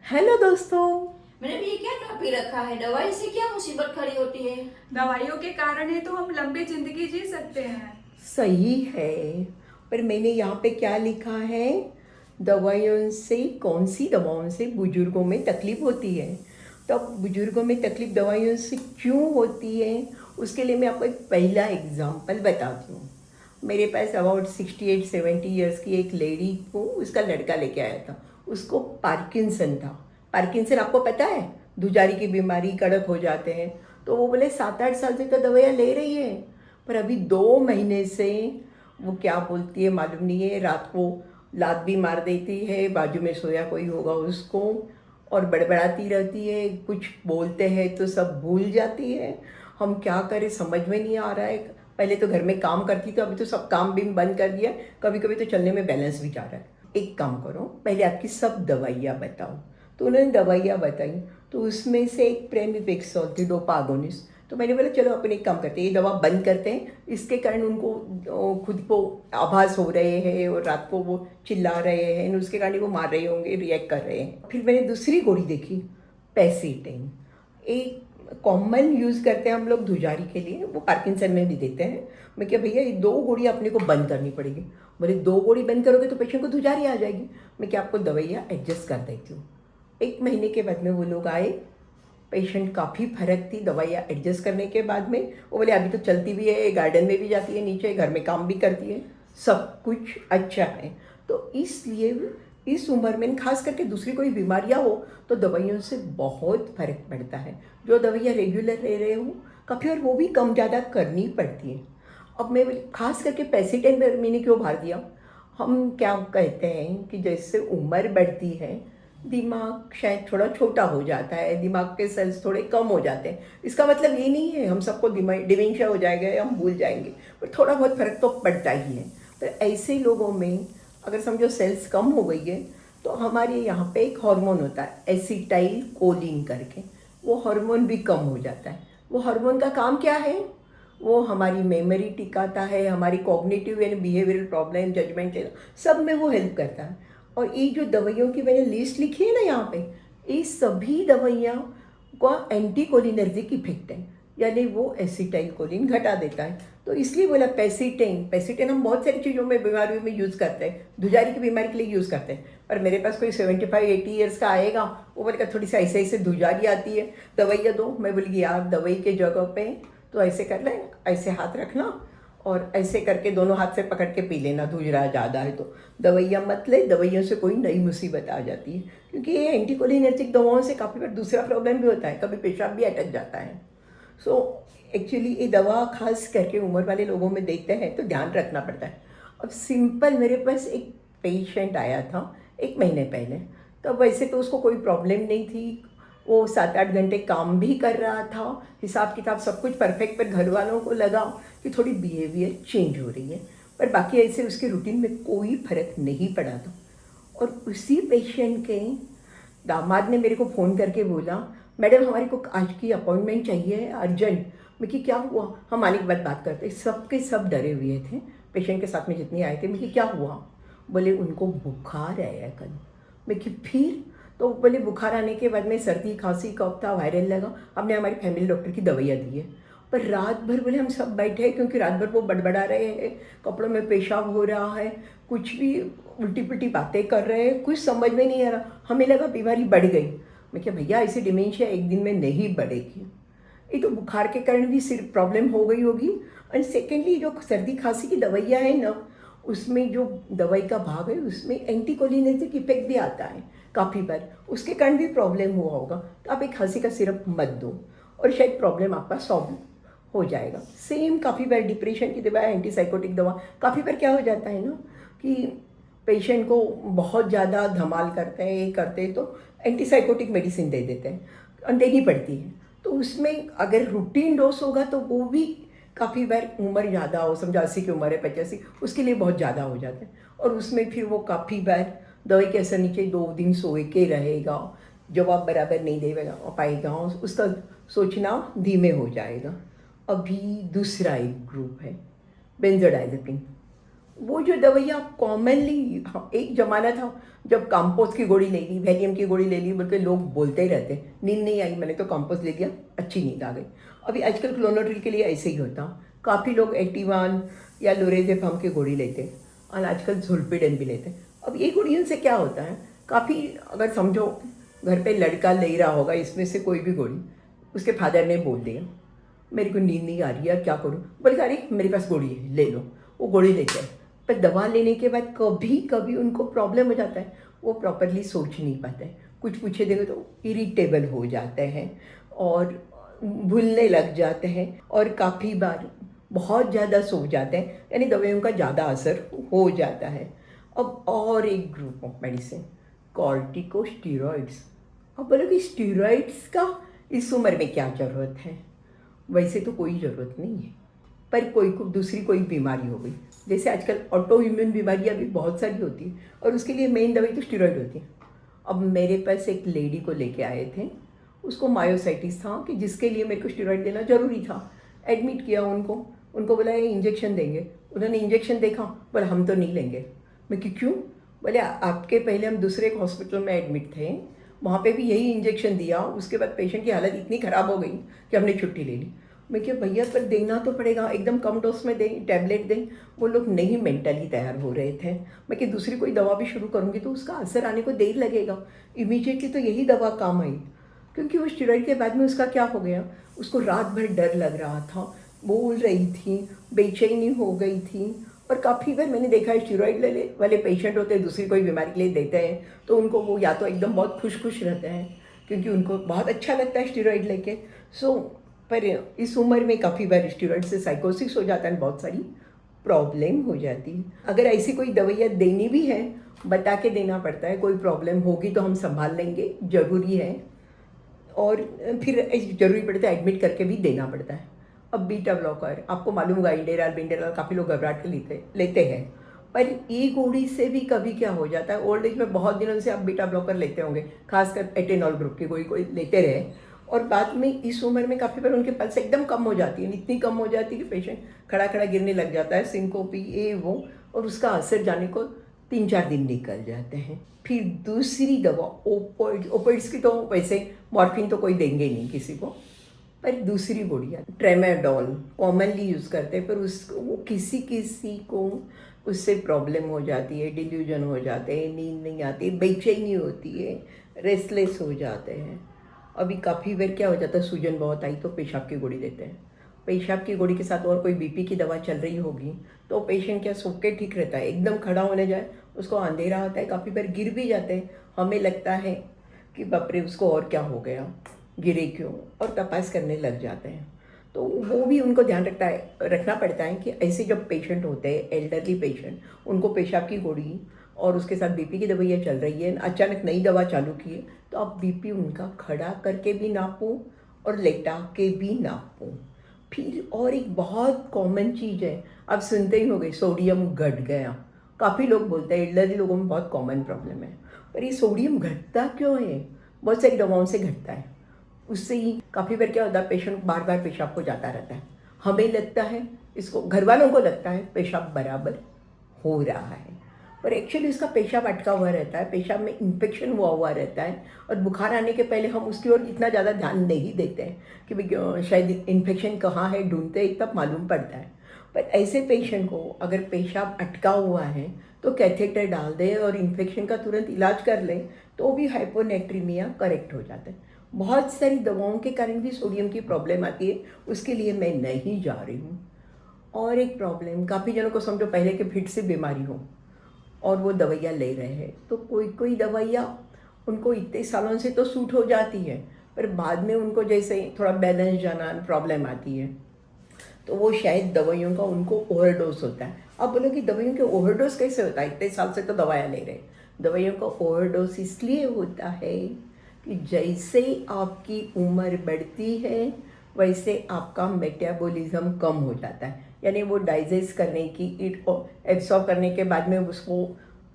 Hello दोस्तों। मैंने भी ये क्या टॉपिक रखा है, दवाई से क्या मुसीबत खड़ी होती है। दवाइयों के कारण ही तो हम लंबी जिंदगी जी सकते हैं। सही है, पर मैंने यहाँ पे क्या लिखा है? दवाइयों से, कौन सी दवाओं से बुजुर्गों में तकलीफ होती है? तो अब बुजुर्गों में तकलीफ दवाइयों से क्यों होती है, उसके लिए मैं आपको एक पहला एग्जाम्पल बताती हूँ। मेरे पास अबाउट 68-70 ईयर्स की एक लेडी को उसका लड़का लेके आया था। उसको पार्किंसन था। पार्किंसन आपको पता है, धुजारी की बीमारी, कड़क हो जाते हैं। तो वो बोले 7-8 साल से तो दवाइयाँ ले रही है, पर अभी 2 महीने से वो क्या बोलती है मालूम नहीं है। रात को लात भी मार देती है, बाजू में सोया कोई होगा उसको, और बड़बड़ाती रहती है। कुछ बोलते हैं तो सब भूल जाती है। हम क्या करें, समझ में नहीं आ रहा है। पहले तो घर में काम करती थी, अभी तो सब काम भी बंद कर दिया। कभी कभी तो चलने में बैलेंस भी जा रहा है। एक काम करो, पहले आपकी सब दवाइयाँ बताओ। तो उन्होंने दवाइयाँ बताई, तो उसमें से एक प्रेमिपेक्सोल थी, डोपागोनिस। तो मैंने बोला चलो अपन एक काम करते हैं, ये दवा बंद करते हैं। इसके कारण उनको खुद को आभास हो रहे हैं और रात को वो चिल्ला रहे हैं, उसके कारण वो मार रहे होंगे, रिएक्ट कर रहे हैं। फिर मैंने दूसरी गोली देखी, पेसिटेन। एक कॉमन यूज़ करते हैं हम लोग धुजारी के लिए, वो पार्किंसन में भी देते हैं। मैं क्या भैया, ये 2 गोली अपने को बंद करनी पड़ेगी। बोले 2 गोली बंद करोगे तो पेशेंट को धुजारी आ जाएगी। मैं क्या आपको दवाइयाँ एडजस्ट कर देती हूँ। 1 महीने के बाद में वो लोग आए। पेशेंट काफ़ी फर्क थी दवाइयाँ एडजस्ट करने के बाद में। वो बोले अभी तो चलती भी है, गार्डन में भी जाती है, नीचे घर में काम भी करती है, सब कुछ अच्छा है। तो इसलिए इस उम्र में खास करके दूसरी कोई बीमारियाँ हो तो दवाइयों से बहुत फ़र्क पड़ता है। जो दवाइयाँ रेगुलर ले रहे हो कभी, और वो भी कम ज़्यादा करनी पड़ती है। अब मैं खास करके पेसिटेन पर मैंने क्यों भार दिया, हम क्या कहते हैं कि जैसे उम्र बढ़ती है, दिमाग शायद थोड़ा छोटा हो जाता है, दिमाग के सेल्स थोड़े कम हो जाते हैं। इसका मतलब ये नहीं है हम सबको डिमेंशिया हो जाएगा या हम भूल जाएंगे, पर थोड़ा बहुत फर्क तो पड़ता ही है। तो ऐसे लोगों में अगर समझो सेल्स कम हो गई है, तो हमारे यहाँ पे एक हार्मोन होता है एसिटाइल कोलिन करके, वो हार्मोन भी कम हो जाता है। वो हार्मोन का काम क्या है? वो हमारी मेमोरी टिकाता है, हमारी cognitive and behavioural problem, judgment, सब में वो हेल्प करता है। और ये जो दवाइयों की मैंने लिस्ट लिखी है ना यहाँ पे, ये सभी दवाइयाँ का एंटी कोलिनर्जिक इफेक्ट है, यानी वो एसिटाइल कोलिन घटा देता है। तो इसलिए बोला पेसिटेन। पेसिटेन हम बहुत सारी चीज़ों में, बीमारियों में यूज़ करते हैं, धुजारी की बीमारी के लिए यूज़ करते हैं। पर मेरे पास कोई 75-80 ईयर्स का आएगा, वो बोलेगा थोड़ी सी ऐसे ऐसे धुजारी आती है, दवाइयाँ दो। मैं बोली यार दवाई के जगह पे तो ऐसे कर ले, ऐसे हाथ रखना और ऐसे करके दोनों हाथ से पकड़ के पी लेना, धुजरा ज़्यादा है तो। दवाइयाँ मत ले, दवाइयों से कोई नई मुसीबत आ जाती है। क्योंकि ये एंटीकोलिनर्जिक दवाओं से काफ़ी बार दूसरा प्रॉब्लम भी होता है, कभी पेशाब भी अटक जाता है। सो एक्चुअली ये दवा खास करके उम्र वाले लोगों में देते हैं तो ध्यान रखना पड़ता है। अब सिंपल, मेरे पास एक पेशेंट आया था 1 महीने पहले। तब वैसे तो उसको कोई प्रॉब्लम नहीं थी, वो 7-8 घंटे काम भी कर रहा था, हिसाब किताब सब कुछ परफेक्ट। पर घर वालों को लगा कि थोड़ी बिहेवियर चेंज हो रही है, पर बाकी ऐसे उसके रूटीन में कोई फर्क नहीं पड़ा था। और उसी पेशेंट के दामाद ने मेरे को फ़ोन करके बोला, मैडम हमारे को आज की अपॉइंटमेंट चाहिए अर्जेंट। मैं कि क्या हुआ, हम आने के बाद बात करते। सबके सब डरे हुए थे, पेशेंट के साथ में जितने आए थे। मैं कि क्या हुआ? बोले उनको बुखार आया कल। मैं कि फिर? तो बोले बुखार आने के बाद में सर्दी, खांसी, कफ था, वायरल लगा, हमने हमारी फैमिली डॉक्टर की दवाइयाँ दी है। पर रात भर बोले हम सब बैठे हैं, क्योंकि रात भर वो बड़बड़ा रहे हैं, कपड़ों में पेशाब हो रहा है, कुछ भी उल्टी पुल्टी बातें कर रहे हैं, कुछ समझ में नहीं आ रहा। हमें लगा बीमारी बढ़ गई। मैं क्या भैया, ऐसी डिमेंशिया एक दिन में नहीं बढ़ेगी, ये तो बुखार के कारण भी सिर्फ प्रॉब्लम हो गई होगी। एंड सेकेंडली जो सर्दी खांसी की दवाइयाँ हैं ना, उसमें जो दवाई का भाग है उसमें एंटीकोलिनर्जिक इफेक्ट भी आता है काफ़ी बार, उसके कारण भी प्रॉब्लम हुआ होगा। तो आप एक खांसी का सिरप मत दो और शायद प्रॉब्लम आपका सॉल्व हो जाएगा। सेम काफ़ी बार डिप्रेशन की दवा, एंटीसाइकोटिक दवा, काफ़ी बार क्या हो जाता है ना कि पेशेंट को बहुत ज़्यादा धमाल करते हैं, ये करते हैं, तो एंटीसाइकोटिक मेडिसिन दे देते हैं और देनी पड़ती है। तो उसमें अगर रूटीन डोज होगा तो वो भी काफ़ी बार, उम्र ज़्यादा हो, समझो 80 की उम्र है, 85, उसके लिए बहुत ज़्यादा हो जाता है। और उसमें फिर वो काफ़ी बार दवाई के असर नीचे 2 दिन सोए के रहेगा, जवाब बराबर नहीं दे पाएगा, उसका सोचना धीमे हो जाएगा। अभी दूसरा एक ग्रुप है बेंजोडाइजेपिन। वो जो दवाइयाँ कॉमनली, एक ज़माना था जब कंपोस्ट की गोली ले ली, वैलियम की गोली ले ली, बल्कि लोग बोलते ही रहते, नींद नहीं आई, मैंने तो कंपोस्ट ले लिया, अच्छी नींद आ गई। अभी आजकल क्लोनोट्रिल के लिए ऐसे ही होता, काफ़ी लोग एक्टिवान या लोरेज़ेपम की गोली लेते हैं और आजकल ज़ोलपीडेन भी लेते हैं। अब ये गोलियों से क्या होता है, काफ़ी, अगर समझो घर पे लड़का ले रहा होगा इसमें से कोई भी गोली, उसके फादर ने बोल दिया मेरे को नींद नहीं आ रही है, क्या करूँ, बोले अरे मेरे पास गोली है, ले लो, वो गोली लेते हैं। पर दवा लेने के बाद कभी कभी उनको प्रॉब्लम हो जाता है, वो प्रॉपरली सोच नहीं पाते, कुछ पूछे देंगे तो इरिटेबल हो जाते हैं और भूलने लग जाते हैं और काफ़ी बार बहुत ज़्यादा सो जाते हैं, यानी दवाइयों का ज़्यादा असर हो जाता है। अब और एक ग्रुप ऑफ मेडिसिन, कॉर्टिकोस्टेरॉइड्स। अब बोलो कि स्टेरॉइड्स का इस उम्र में क्या ज़रूरत है? वैसे तो कोई ज़रूरत नहीं है, पर कोई को दूसरी कोई बीमारी हो गई, जैसे आजकल ऑटो इम्यून बीमारियाँ भी बहुत सारी होती हैं और उसके लिए मेन दवाई तो स्टेरॉइड होती है। अब मेरे पास एक लेडी को लेके आए थे, उसको मायोसाइटिस था कि जिसके लिए मेरे को स्टेरॉइड देना ज़रूरी था। एडमिट किया उनको बोला ये इंजेक्शन देंगे, उन्होंने इंजेक्शन देखा, बोला हम तो नहीं लेंगे। मैं कि क्यों? बोले आपके पहले हम दूसरे एक हॉस्पिटल में एडमिट थे, वहाँ पे भी यही इंजेक्शन दिया, उसके बाद पेशेंट की हालत इतनी ख़राब हो गई कि हमने छुट्टी ले ली। मैं क्या भैया पर देना तो पड़ेगा, एकदम कम डोज में दें, टैबलेट दें। वो लोग नहीं मेंटली तैयार हो रहे थे। मैं कि दूसरी कोई दवा भी शुरू करूँगी तो उसका असर आने को देर लगेगा, इमीडिएटली तो यही दवा काम आई। क्योंकि वो स्टेरॉइड के बाद में उसका क्या हो गया, उसको रात भर डर लग रहा था, बोल रही थी, बेचैनी हो गई थी। और काफ़ी बार मैंने देखा है स्टेरॉइड ले वाले पेशेंट होते हैं, दूसरी कोई बीमारी के लिए देते हैं तो उनको वो या तो एकदम बहुत खुश रहते हैं क्योंकि उनको बहुत अच्छा लगता है स्टेरॉइड लेके। पर इस उम्र में काफ़ी बार स्टेरॉइड से साइकोसिस हो जाता है, बहुत सारी प्रॉब्लम हो जाती है। अगर ऐसी कोई दवाइयाँ देनी भी है, बता के देना पड़ता है, कोई प्रॉब्लम होगी तो हम संभाल लेंगे, ज़रूरी है। और फिर ज़रूरी पड़ता है एडमिट करके भी देना पड़ता है। अब बीटा ब्लॉकर, आपको मालूम होगा इंडेराल बिंडेराल काफ़ी लोग घबराहट के लेते हैं, पर ई गोली से भी कभी क्या हो जाता है, ओल्ड एज में बहुत दिनों से आप बीटा ब्लॉकर लेते होंगे, खासकर एटेनॉल ग्रुप की कोई लेते रहे, और बाद में इस उम्र में काफ़ी बार उनके पल्स एकदम कम हो जाती है, इतनी कम हो जाती है कि पेशेंट खड़ा खड़ा गिरने लग जाता है, सिंकोपी ये वो, और उसका असर जाने को 3-4 दिन निकल जाते हैं। फिर दूसरी दवा ओपिड्स की तो वैसे मॉर्फिन तो कोई देंगे ही नहीं किसी को, पर दूसरी गोलियाँ ट्रेमाडोल कॉमनली यूज़ करते हैं, पर उसको वो किसी को उससे प्रॉब्लम हो जाती है, डिल्यूजन हो जाते हैं, नींद नहीं आती, बेचैनी होती है, रेस्टलेस हो जाते हैं। अभी काफ़ी बार क्या हो जाता है, सूजन बहुत आई तो पेशाब की गोली देते हैं, पेशाब की गोली के साथ और कोई बीपी की दवा चल रही होगी तो पेशेंट क्या सो के ठीक रहता है, एकदम खड़ा होने जाए उसको अंधेरा होता है, काफ़ी बार गिर भी जाते हैं, हमें लगता है कि बाप रे उसको और क्या हो गया, गिरे क्यों, और तपास करने लग जाते हैं। तो वो भी उनको ध्यान रखना पड़ता है कि ऐसे जब पेशेंट होते हैं, एल्डरली पेशेंट, उनको पेशाब की गोली और उसके साथ बीपी की दवाइयाँ चल रही है, अचानक नई दवा चालू की है, तो आप बीपी उनका खड़ा करके भी नापो और लेटा के भी नापो। फिर और एक बहुत कॉमन चीज़ है, आप सुनते ही होंगे, सोडियम घट गया। काफ़ी लोग बोलते हैं, एल्डरली लोगों में बहुत कॉमन प्रॉब्लम है, पर ये सोडियम घटता क्यों है? बहुत सारी दवाओं से घटता है। उससे ही काफ़ी बार क्या होता है, पेशेंट बार बार पेशाब को जाता रहता है, हमें लगता है, इसको घर वालों को लगता है पेशाब बराबर हो रहा है, पर एक्चुअली उसका पेशाब अटका हुआ रहता है, पेशाब में इन्फेक्शन हुआ रहता है, और बुखार आने के पहले हम उसकी ओर इतना ज़्यादा ध्यान नहीं देते हैं कि भाई शायद इन्फेक्शन कहाँ है, ढूंढते ही तब मालूम पड़ता है। पर ऐसे पेशेंट को अगर पेशाब अटका हुआ है तो कैथेटर डाल दें और इन्फेक्शन का तुरंत इलाज कर लें तो भी हाइपोनेट्रीमिया करेक्ट हो जाता है। बहुत सारी दवाओं के कारण भी सोडियम की प्रॉब्लम आती है, उसके लिए मैं नहीं जा रही हूँ। और एक प्रॉब्लम, काफ़ी जनों को समझो पहले के फिट से बीमारी हो और वो दवाइयाँ ले रहे हैं, तो कोई दवाइयाँ उनको इतने सालों से तो सूट हो जाती है, पर बाद में उनको जैसे थोड़ा बैलेंस जाना प्रॉब्लम आती है, तो वो शायद दवाइयों का उनको ओवरडोज होता है। अब बोलो कि दवाइयों के ओवरडोज कैसे होता है, इतने साल से तो दवाइयाँ ले रहे हैं। दवाइयों का ओवरडोज इसलिए होता है कि जैसे आपकी उम्र बढ़ती है वैसे आपका मेटाबॉलिज्म कम हो जाता है, यानी वो डाइजेस्ट करने की, एब्सॉर्ब करने के बाद में उसको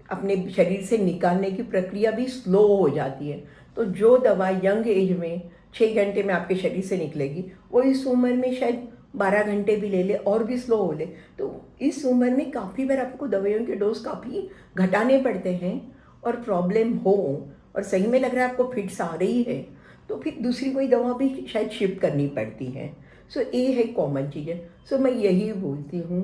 अपने शरीर से निकालने की प्रक्रिया भी स्लो हो जाती है। तो जो दवा यंग एज में 6 घंटे में आपके शरीर से निकलेगी, वो इस उम्र में शायद 12 घंटे भी ले ले और भी स्लो हो ले, तो इस उम्र में काफ़ी बार आपको दवाइयों के डोज काफ़ी घटाने पड़ते हैं। और प्रॉब्लम हो और सही में लग रहा है आपको फिट्स आ रही है, तो फिर दूसरी कोई दवा भी शायद शिफ्ट करनी पड़ती है। सो ये है कॉमन चीज़ें। सो मैं यही बोलती हूँ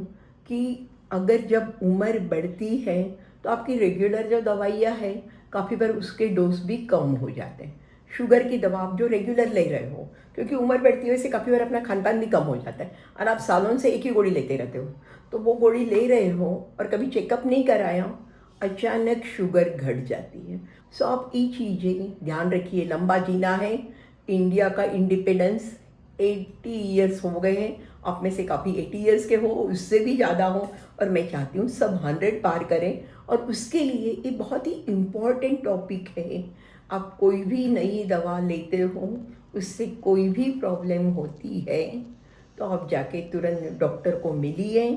कि अगर जब उम्र बढ़ती है तो आपकी रेगुलर जो दवाइयाँ हैं काफ़ी बार उसके डोज भी कम हो जाते हैं। शुगर की दवा आप जो रेगुलर ले रहे हो, क्योंकि उम्र बढ़ती है वैसे काफ़ी बार अपना खान पान भी कम हो जाता है और आप सालों से एक ही गोली लेते रहते हो, तो वो गोली ले रहे हो और कभी चेकअप नहीं कराया, अचानक शुगर घट जाती है। सो आप ये चीज़ें ध्यान रखिए। लंबा जीना है। इंडिया का इंडिपेंडेंस 80 ईयर्स हो गए हैं, आप में से काफ़ी 80 ईयर्स के हो, उससे भी ज़्यादा हो, और मैं चाहती हूँ सब 100 पार करें। और उसके लिए ये बहुत ही इम्पॉर्टेंट टॉपिक है। आप कोई भी नई दवा लेते हो, उससे कोई भी प्रॉब्लम होती है तो आप जाके तुरंत डॉक्टर को मिलिए।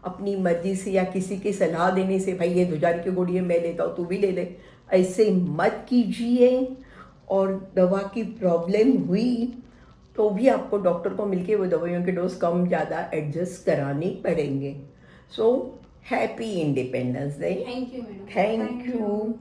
अपनी मर्जी से या किसी की सलाह देने से, भाई ये 2000 की गोली है मैं लेता हूँ तू भी ले ले, ऐसे मत कीजिए। और दवा की प्रॉब्लम हुई तो भी आपको डॉक्टर को मिलके वो दवाइयों के डोज कम ज़्यादा एडजस्ट कराने पड़ेंगे। So happy independence day. Thank you madam. Thank you.